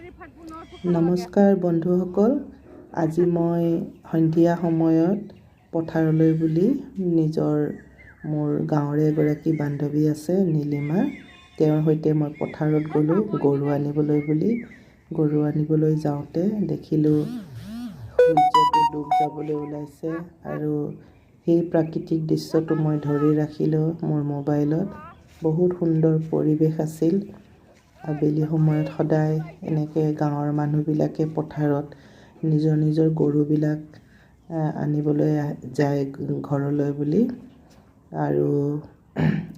নমস্কাৰ বন্ধুসকল, আজি মই সন্ধিয়া সময়ত পথাৰলৈ বুলি মোৰ গাঁৱৰে এগৰাকী বান্ধৱী আছে নীলিমা, তেওঁৰ সৈতে মই পথাৰত গ'লোঁ গৰু আনিবলৈ বুলি। গৰু আনিবলৈ যাওঁতে দেখিলোঁ সূৰ্যটো ডুব যাবলৈ ওলাইছে আৰু সেই প্ৰাকৃতিক দৃশ্যটো মই ধৰি ৰাখিলোঁ মোৰ মোবাইলত। বহুত সুন্দৰ পৰিৱেশ আছিল। আবেলি সময়ত সদায় এনেকৈ গাঁৱৰ মানুহবিলাকে পথাৰত নিজৰ গৰুবিলাক আনিবলৈ যায় ঘৰলৈ বুলি। আৰু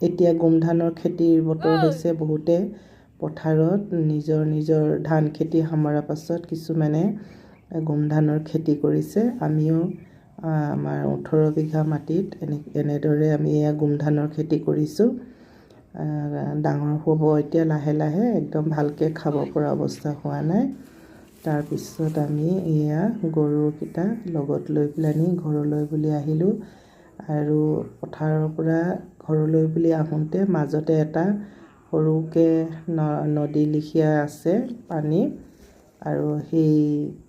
এতিয়া গোমধানৰ খেতিৰ বতৰ হৈছে। বহুতে পথাৰত নিজৰ ধান খেতি সামৰাৰ পাছত কিছুমানে গোমধানৰ খেতি কৰিছে। আমিও আমাৰ 18 বিঘা মাটিত এনেদৰে আমি গোমধানৰ খেতি কৰিছোঁ। ডাঙৰ হ'ব এতিয়া লাহে লাহে, একদম ভালকৈ খাব পৰা অৱস্থা হোৱা নাই। তাৰপিছত আমি গৰুকেইটা লগত লৈ পেলানি ঘৰলৈ বুলি আহিলোঁ। আৰু পথাৰৰ পৰা ঘৰলৈ বুলি আহোঁতে মাজতে এটা সৰুকৈ নদী লিখীয়া আছে পানী, আৰু সেই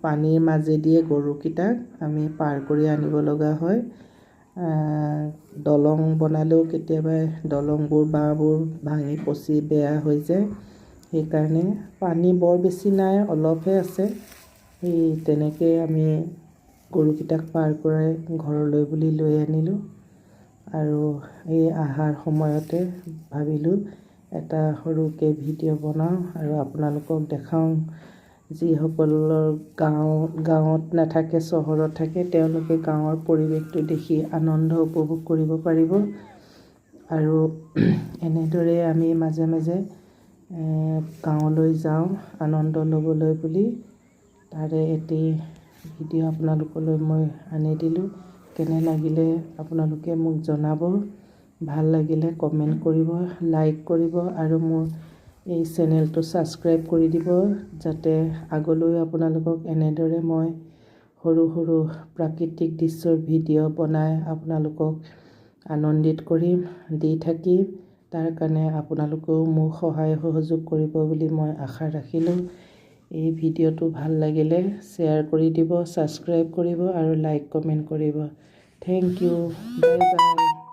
পানীৰ মাজেদিয়ে গৰুকেইটাক আমি পাৰ কৰি আনিব লগা হয়। দলং বনালেও কেতিয়াবা দলংবোৰ বাঁহবোৰ ভাঙি পচি বেয়া হৈ যায়। সেইকাৰণে পানী বৰ বেছি নাই, অলপহে আছে। সেই তেনেকৈ আমি গৰুকেইটাক পাৰ কৰাই ঘৰলৈ বুলি লৈ আনিলোঁ। আৰু এই অহাৰ সময়তে ভাবিলোঁ এটা সৰুকৈ ভিডিঅ' বনাওঁ আৰু আপোনালোকক দেখাওঁ। যিসকলৰ গাঁৱত নাথাকে, চহৰত থাকে, তেওঁলোকে গাঁৱৰ পৰিৱেশটো দেখি আনন্দ উপভোগ কৰিব পাৰিব। আৰু এনেদৰে আমি মাজে মাজে গাঁৱলৈ যাওঁ আনন্দ ল'বলৈ বুলি। তাৰে এটি ভিডিঅ' আপোনালোকলৈ মই আনি দিলোঁ। কেনে লাগিলে আপোনালোকে মোক জনাব। ভাল লাগিলে কমেণ্ট কৰিব, লাইক কৰিব আৰু মোৰ এই চেনেলটো ছাবস্ক্ৰাইব কৰি দিব, যাতে আগলৈ আপোনালোকক এনেদৰে মই সৰু প্ৰাকৃতিক দৃশ্যৰ ভিডিঅ' বনাই আপোনালোকক আনন্দিত কৰিম, দি থাকিম। তাৰ কাৰণে আপোনালোকেও মোক সহায় সহযোগ কৰিব বুলি মই আশা ৰাখিলোঁ। এই ভিডিঅ'টো ভাল লাগিলে শ্বেয়াৰ কৰি দিব, ছাবস্ক্ৰাইব কৰিব আৰু লাইক কমেণ্ট কৰিব। Thank you, bye by.